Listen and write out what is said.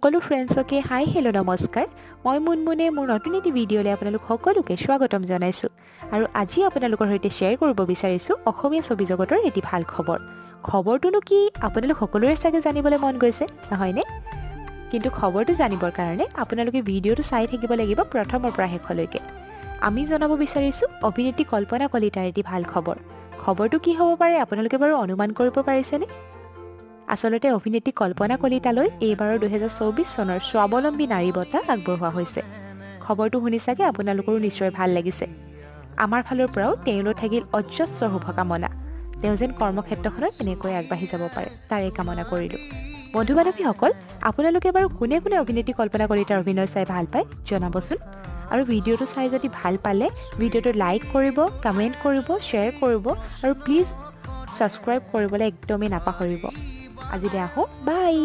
সকলো ফ্ৰেণ্ডছকে hi hello' নমস্কাৰ মই মুনমুনে মোৰ নতুন এটি ভিডিঅ'লৈ আপোনালোক সকলোকে স্বাগতম জনাইছোঁ আৰু আজি আপোনালোকৰ সৈতে শ্বেয়াৰ কৰিব বিচাৰিছোঁ অসমীয়া ছবি জগতৰ এটি ভাল খবৰ খবৰটোনো কি আপোনালোক সকলোৰে চাগে জানিবলৈ মন গৈছে নহয়নে কিন্তু খবৰটো জানিবৰ কাৰণে আপোনালোকে ভিডিঅ'টো চাই থাকিব লাগিব প্ৰথমৰ পৰা শেষলৈকে আমি জনাব বিচাৰিছোঁ অভিনেত্ৰী কল্পনা কলিতাৰ এটি ভাল খবৰ খবৰটো কি হ'ব পাৰে আপোনালোকে বাৰু অনুমান কৰিব পাৰিছেনে আসলতে অভিনেত্ৰী কল্পনা কলিতালৈ এইবাৰৰ 2024 চনৰ স্বাৱলম্বী নাৰী বঁটা আগবঢ়োৱা হৈছে খবৰটো শুনি চাগে আপোনালোকৰো নিশ্চয় ভাল লাগিছে আমাৰ ফালৰ পৰাও তেওঁলৈ থাকিল অজস্ৰ শুভকামনা তেওঁ যেন কৰ্মক্ষেত্ৰখনত এনেকৈ আগবাঢ়ি যাব পাৰে তাৰে কামনা কৰিলোঁ বন্ধু বান্ধৱীসকল আপোনালোকে বাৰু কোনে কোনে অভিনেত্ৰী কল্পনা কলিতাৰ অভিনয় চাই ভাল পায় জনাবচোন আৰু ভিডিঅ'টো চাই যদি ভাল পালে ভিডিঅ'টো লাইক কৰিব কমেণ্ট কৰিব শ্বেয়াৰ কৰিব আৰু প্লিজ ছাবস্ক্ৰাইব কৰিবলৈ একদমেই নাপাহৰিব আজিলৈ আহোঁ বাই